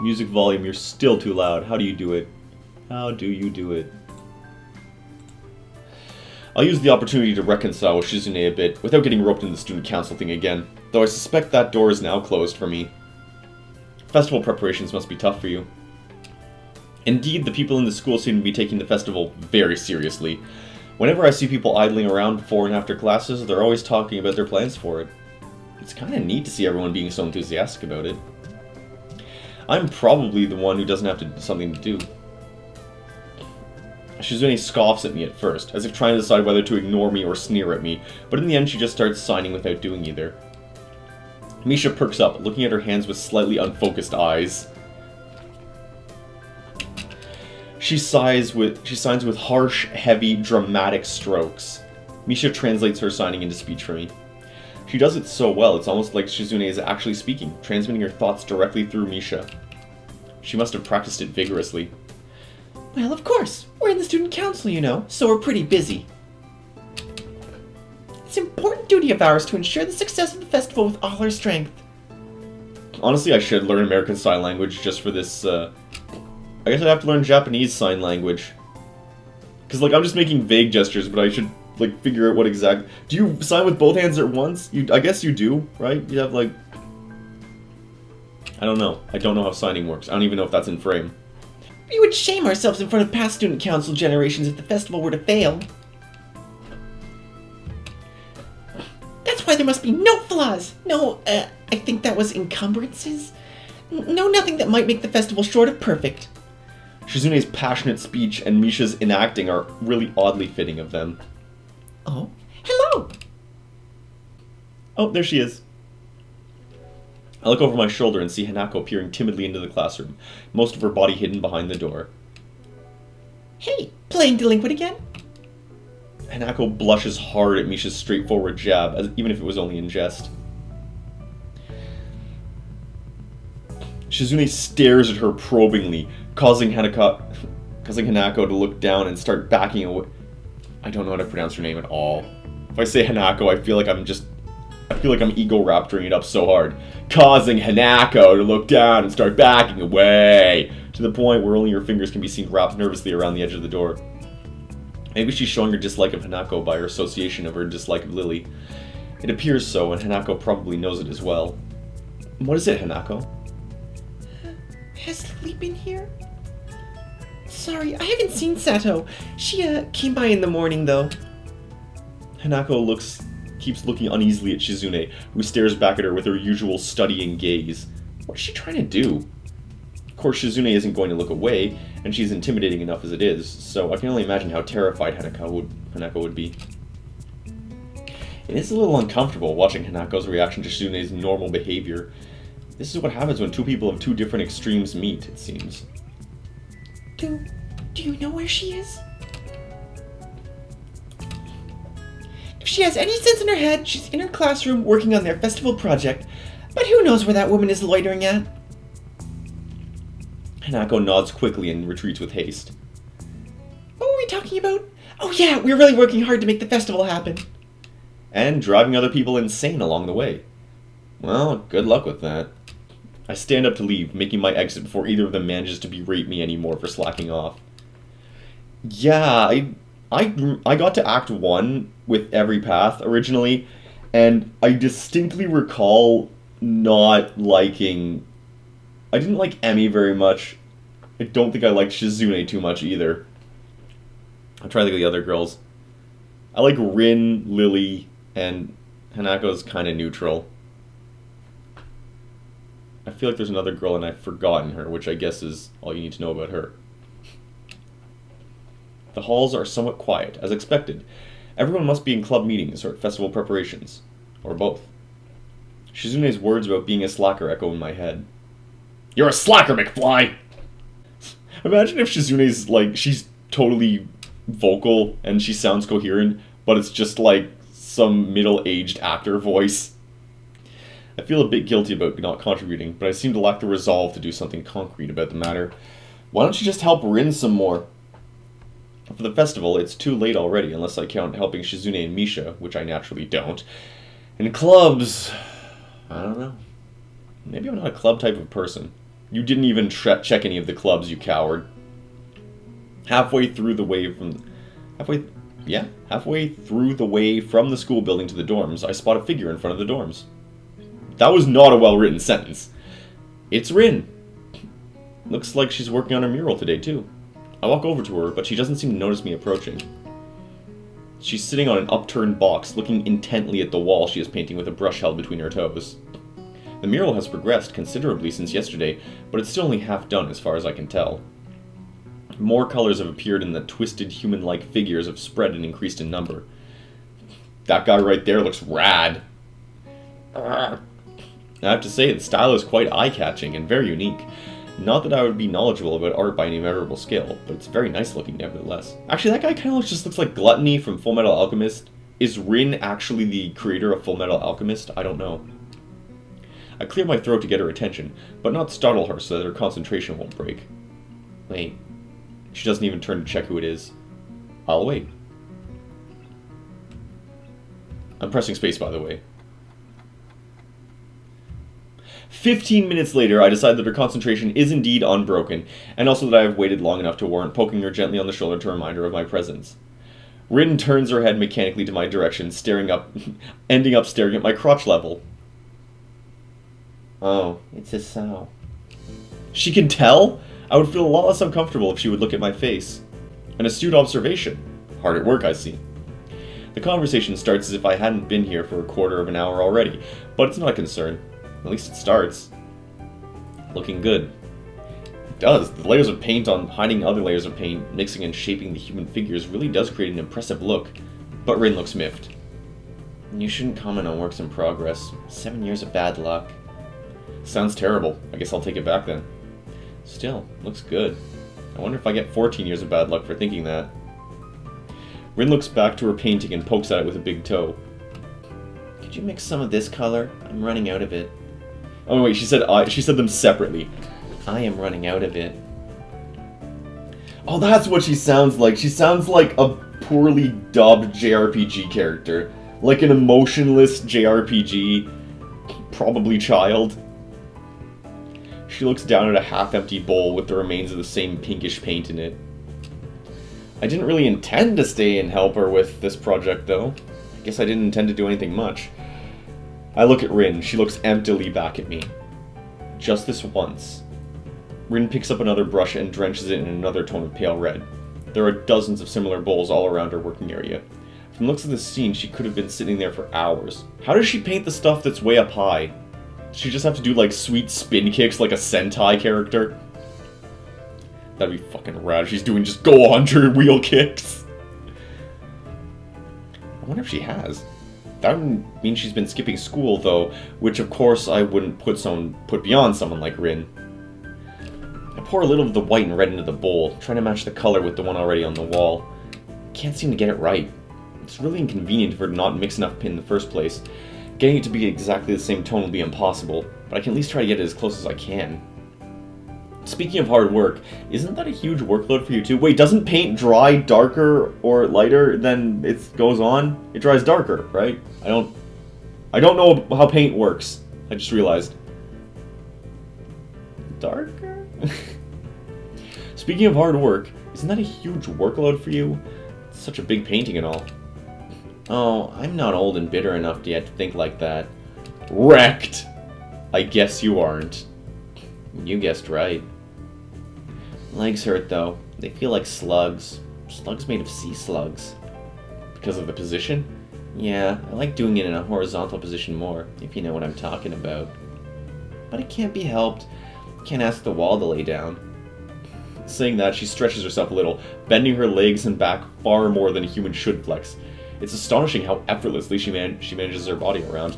Music volume, you're still too loud. How do you do it? How do you do it? I'll use the opportunity to reconcile with Shizune a bit, without getting roped into the student council thing again, though I suspect that door is now closed for me. Festival preparations must be tough for you. Indeed, the people in the school seem to be taking the festival very seriously. Whenever I see people idling around before and after classes, they're always talking about their plans for it. It's kinda neat to see everyone being so enthusiastic about it. I'm probably the one who doesn't have something to do. Shizune scoffs at me at first, as if trying to decide whether to ignore me or sneer at me, but in the end she just starts signing without doing either. Misha perks up, looking at her hands with slightly unfocused eyes. She signs with harsh, heavy, dramatic strokes. Misha translates her signing into speech for me. She does it so well, it's almost like Shizune is actually speaking, transmitting her thoughts directly through Misha. She must have practiced it vigorously. Well, of course. We're in the student council, you know, so we're pretty busy. It's an important duty of ours to ensure the success of the festival with all our strength. Honestly, I should learn American Sign Language just for this, I guess I'd have to learn Japanese Sign Language. Because, like, I'm just making vague gestures, but I should, like, figure out what exact... Do you sign with both hands at once? I guess you do, right? You have, like... I don't know. I don't know how signing works. I don't even know if that's in frame. We would shame ourselves in front of past student council generations if the festival were to fail. That's why there must be no flaws. No, I think that was encumbrances. No, nothing that might make the festival short of perfect. Shizune's passionate speech and Misha's enacting are really oddly fitting of them. Oh, hello! Oh, there she is. I look over my shoulder and see Hanako peering timidly into the classroom, most of her body hidden behind the door. Hey, playing delinquent again? Hanako blushes hard at Misha's straightforward jab, even if it was only in jest. Shizune stares at her probingly, causing Hanako to look down and start backing away. I don't know how to pronounce her name at all. If I say Hanako, I feel like I'm ego-raptoring it up so hard. Causing Hanako to look down and start backing away, to the point where only her fingers can be seen wrapped nervously around the edge of the door. Maybe she's showing her dislike of Hanako by her association of her dislike of Lily. It appears so, and Hanako probably knows it as well. What is it, Hanako? Has Lily been here? Sorry, I haven't seen Sato. She, came by in the morning, though. Hanako keeps looking uneasily at Shizune, who stares back at her with her usual studying gaze. What is she trying to do? Of course, Shizune isn't going to look away, and she's intimidating enough as it is, so I can only imagine how terrified Hanako would be. It is a little uncomfortable watching Hanako's reaction to Shizune's normal behavior. This is what happens when two people of two different extremes meet, it seems. Do you know where she is? If she has any sense in her head, she's in her classroom working on their festival project. But who knows where that woman is loitering at? Hanako nods quickly and retreats with haste. What were we talking about? Oh yeah, we're really working hard to make the festival happen. And driving other people insane along the way. Well, good luck with that. I stand up to leave, making my exit before either of them manages to berate me anymore for slacking off. Yeah, I got to Act 1 with every path originally, and I distinctly recall not liking... I didn't like Emi very much. I don't think I liked Shizune too much either. I'll try to think of the other girls. I like Rin, Lily, and Hanako's kind of neutral. I feel like there's another girl and I've forgotten her, which I guess is all you need to know about her. The halls are somewhat quiet, as expected. Everyone must be in club meetings or at festival preparations. Or both. Shizune's words about being a slacker echo in my head. You're a slacker, McFly! Imagine if Shizune's, like, she's totally vocal and she sounds coherent, but it's just, like, some middle-aged actor voice. I feel a bit guilty about not contributing, but I seem to lack the resolve to do something concrete about the matter. Why don't you just help Rin some more? For the festival, it's too late already, unless I count helping Shizune and Misha, which I naturally don't. And clubs... I don't know. Maybe I'm not a club type of person. You didn't even check any of the clubs, you coward. Halfway through the way from the school building to the dorms, I spot a figure in front of the dorms. That was not a well-written sentence. It's Rin. Looks like she's working on a mural today, too. I walk over to her, but she doesn't seem to notice me approaching. She's sitting on an upturned box, looking intently at the wall she is painting with a brush held between her toes. The mural has progressed considerably since yesterday, but it's still only half done as far as I can tell. More colors have appeared and the twisted human-like figures have spread and increased in number. That guy right there looks rad. I have to say, the style is quite eye-catching and very unique. Not that I would be knowledgeable about art by any measurable scale, but it's very nice looking nevertheless. Actually, that guy kind of just looks like Gluttony from Fullmetal Alchemist. Is Rin actually the creator of Fullmetal Alchemist? I don't know. I clear my throat to get her attention, but not startle her so that her concentration won't break. Wait. She doesn't even turn to check who it is. I'll wait. I'm pressing space, by the way. 15 minutes later, I decide that her concentration is indeed unbroken, and also that I have waited long enough to warrant poking her gently on the shoulder to remind her of my presence. Rin turns her head mechanically to my direction, ending up staring at my crotch level. Oh, it's a sow. She can tell? I would feel a lot less uncomfortable if she would look at my face. An astute observation. Hard at work, I see. The conversation starts as if I hadn't been here for a quarter of an hour already, but it's not a concern. At least it starts. Looking good. It does. The layers of paint on hiding other layers of paint, mixing and shaping the human figures really does create an impressive look. But Rin looks miffed. You shouldn't comment on works in progress. 7 years of bad luck. Sounds terrible. I guess I'll take it back then. Still, looks good. I wonder if I get 14 years of bad luck for thinking that. Rin looks back to her painting and pokes at it with a big toe. Could you mix some of this color? I'm running out of it. Oh wait, she said them separately. I am running out of it. Oh, that's what she sounds like. She sounds like a poorly dubbed JRPG character. Like an emotionless JRPG, probably child. She looks down at a half-empty bowl with the remains of the same pinkish paint in it. I didn't really intend to stay and help her with this project, though. I guess I didn't intend to do anything much. I look at Rin. She looks emptily back at me. Just this once. Rin picks up another brush and drenches it in another tone of pale red. There are dozens of similar bowls all around her working area. From the looks of this scene, she could have been sitting there for hours. How does she paint the stuff that's way up high? Does she just have to do, like, sweet spin kicks like a Sentai character? That'd be fucking rad if she's doing just go 100 wheel kicks. I wonder if she has. That would mean she's been skipping school, though, which of course I wouldn't put beyond someone like Rin. I pour a little of the white and red into the bowl, trying to match the color with the one already on the wall. Can't seem to get it right. It's really inconvenient for her to not mix enough in the first place. Getting it to be exactly the same tone will be impossible, but I can at least try to get it as close as I can. Speaking of hard work, isn't that a huge workload for you too? Wait, doesn't paint dry darker or lighter than it goes on? It dries darker, right? I don't know how paint works. I just realized. Darker? Speaking of hard work, isn't that a huge workload for you? It's such a big painting and all. Oh, I'm not old and bitter enough yet to think like that. Wrecked! I guess you aren't. You guessed right. Legs hurt, though. They feel like slugs. Slugs made of sea slugs. Because of the position? Yeah, I like doing it in a horizontal position more, if you know what I'm talking about. But it can't be helped. Can't ask the wall to lay down. Saying that, she stretches herself a little, bending her legs and back far more than a human should flex. It's astonishing how effortlessly she manages her body around.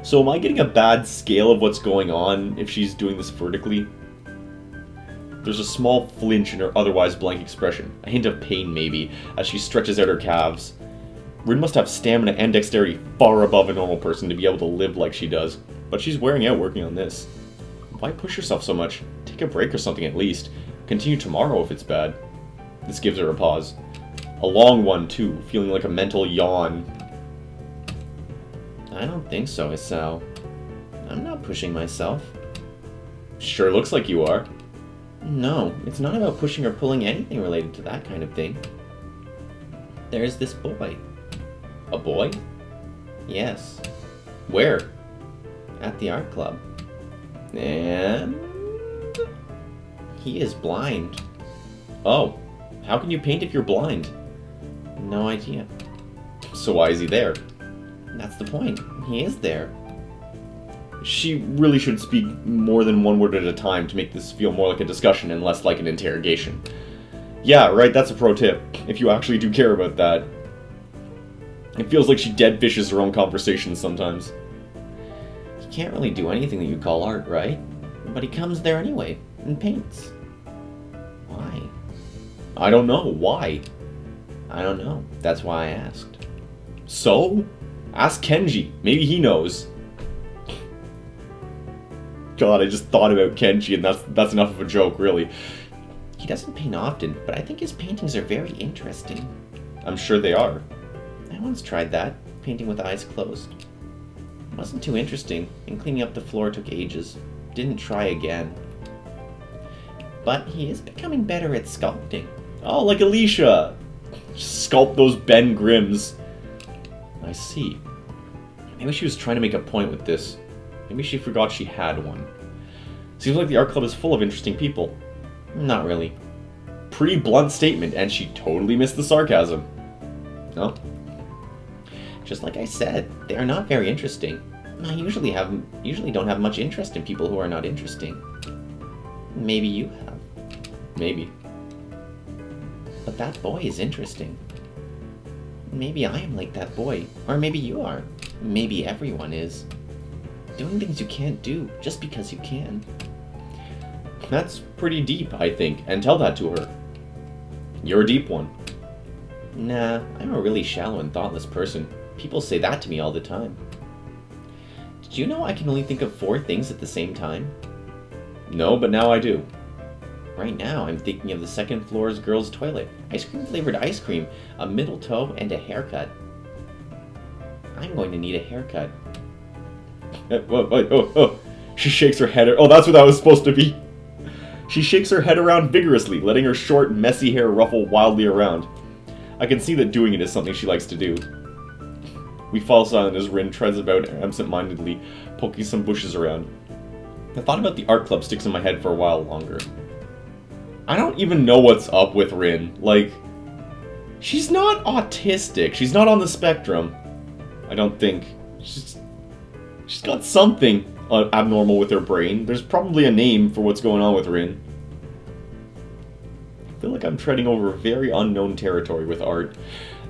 So am I getting a bad scale of what's going on if she's doing this vertically? There's a small flinch in her otherwise blank expression, a hint of pain maybe, as she stretches out her calves. Rin must have stamina and dexterity far above a normal person to be able to live like she does, but she's wearing out working on this. Why push yourself so much? Take a break or something at least. Continue tomorrow if it's bad. This gives her a pause. A long one too, feeling like a mental yawn. I don't think so, Isao. I'm not pushing myself. Sure looks like you are. No, it's not about pushing or pulling anything related to that kind of thing. There's this boy. A boy? Yes, Where? at the art club. And... He is blind. Oh, how can you paint if you're blind? No idea. So why is he there? That's the point. He is there. She really should speak more than one word at a time to make this feel more like a discussion and less like an interrogation. Yeah, right, that's a pro tip, if you actually do care about that. It feels like she dead fishes her own conversations sometimes. He can't really do anything that you call art, right? But he comes there anyway, and paints. Why? I don't know, why? I don't know. That's why I asked. So? Ask Kenji, maybe he knows. God, I just thought about Kenji and that's enough of a joke, really. He doesn't paint often, but I think his paintings are very interesting. I'm sure they are. I once tried that, painting with eyes closed. It wasn't too interesting, and cleaning up the floor took ages. Didn't try again. But he is becoming better at sculpting. Oh, like Alicia! Sculpt those Ben Grimms. I see. Maybe she was trying to make a point with this. Maybe she forgot she had one. Seems like the art club is full of interesting people. Not really. Pretty blunt statement, and she totally missed the sarcasm. No? Just like I said, they are not very interesting. I usually don't have much interest in people who are not interesting. Maybe you have. Maybe. But that boy is interesting. Maybe I am like that boy, or maybe you are. Maybe everyone is. Doing things you can't do just because you can. That's pretty deep, I think, and tell that to her. You're a deep one. Nah, I'm a really shallow and thoughtless person. People say that to me all the time. Did you know I can only think of 4 things at the same time? No, but now I do. Right now, I'm thinking of the second floor's girls' toilet, ice cream flavored ice cream, a middle toe, and a haircut. I'm going to need a haircut. Oh. She shakes her head. Oh, that's what that was supposed to be. She shakes her head around vigorously, letting her short, messy hair ruffle wildly around. I can see that doing it is something she likes to do. We fall silent as Rin treads about absent-mindedly, poking some bushes around. The thought about the art club sticks in my head for a while longer. I don't even know what's up with Rin. Like, she's not autistic. She's not on the spectrum. I don't think. She's got something abnormal with her brain. There's probably a name for what's going on with Rin. I feel like I'm treading over very unknown territory with art.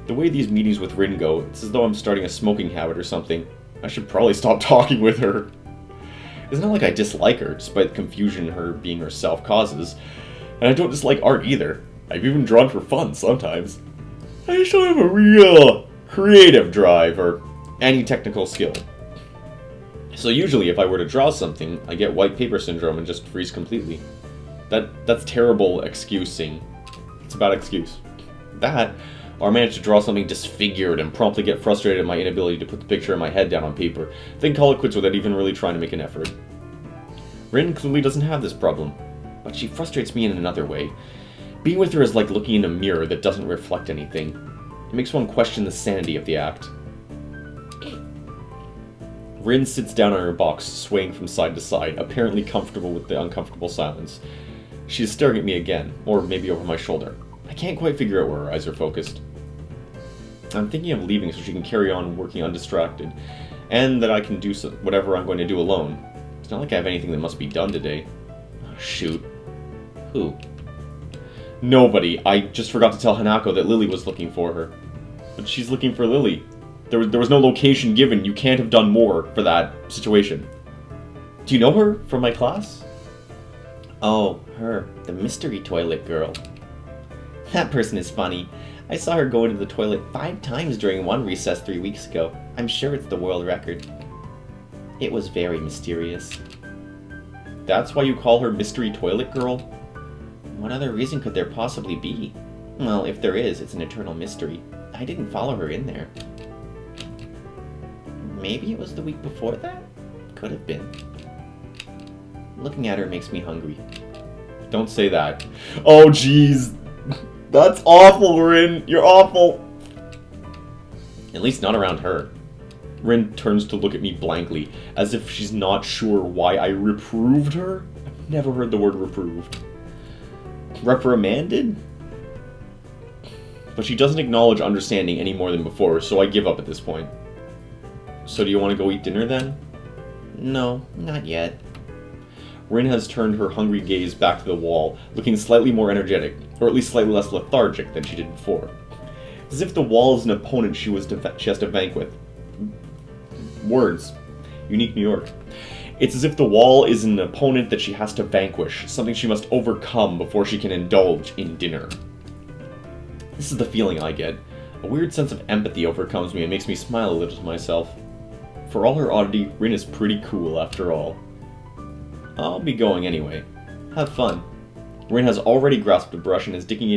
The way these meetings with Rin go, it's as though I'm starting a smoking habit or something. I should probably stop talking with her. It's not like I dislike her, despite the confusion her being herself causes. And I don't dislike art either. I've even drawn for fun sometimes. I just don't have a real creative drive or any technical skill. So usually if I were to draw something, I get white paper syndrome and just freeze completely. That's terrible excusing. It's a bad excuse. That, or I manage to draw something disfigured and promptly get frustrated at my inability to put the picture in my head down on paper, then call it quits without even really trying to make an effort. Rin clearly doesn't have this problem, but she frustrates me in another way. Being with her is like looking in a mirror that doesn't reflect anything. It makes one question the sanity of the act. Rin sits down on her box, swaying from side to side, apparently comfortable with the uncomfortable silence. She is staring at me again, or maybe over my shoulder. I can't quite figure out where her eyes are focused. I'm thinking of leaving so she can carry on working undistracted, and that I can do whatever I'm going to do alone. It's not like I have anything that must be done today. Oh, shoot. Who? Nobody. I just forgot to tell Hanako that Lily was looking for her. But she's looking for Lily. There was no location given. You can't have done more for that situation. Do you know her from my class? Oh, her. The mystery toilet girl. That person is funny. I saw her go into the toilet 5 times during one recess 3 weeks ago. I'm sure it's the world record. It was very mysterious. That's why you call her Mystery Toilet Girl? What other reason could there possibly be? Well, if there is, it's an eternal mystery. I didn't follow her in there. Maybe it was the week before that? Could have been. Looking at her makes me hungry. Don't say that. Oh, jeez. That's awful, Rin. You're awful. At least not around her. Rin turns to look at me blankly, as if she's not sure why I reproved her. I've never heard the word reproved. Reprimanded? But she doesn't acknowledge understanding any more than before, so I give up at this point. So do you want to go eat dinner then? No, not yet. Rin has turned her hungry gaze back to the wall, looking slightly more energetic, or at least slightly less lethargic than she did before. As if the wall is an opponent she has to vanquish. Words. Unique New York. It's as if the wall is an opponent that she has to vanquish, something she must overcome before she can indulge in dinner. This is the feeling I get. A weird sense of empathy overcomes me and makes me smile a little to myself. For all her oddity, Rin is pretty cool after all. I'll be going anyway. Have fun. Rin has already grasped a brush and is dipping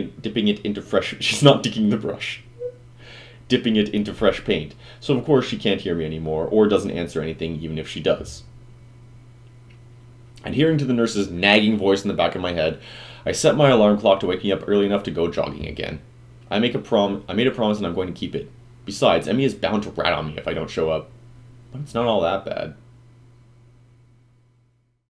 it into fresh... She's not digging the brush. Dipping it into fresh paint. So of course she can't hear me anymore, or doesn't answer anything even if she does. Adhering to the nurse's nagging voice in the back of my head, I set my alarm clock to wake me up early enough to go jogging again. I made a promise and I'm going to keep it. Besides, Emmy is bound to rat on me if I don't show up. But it's not all that bad.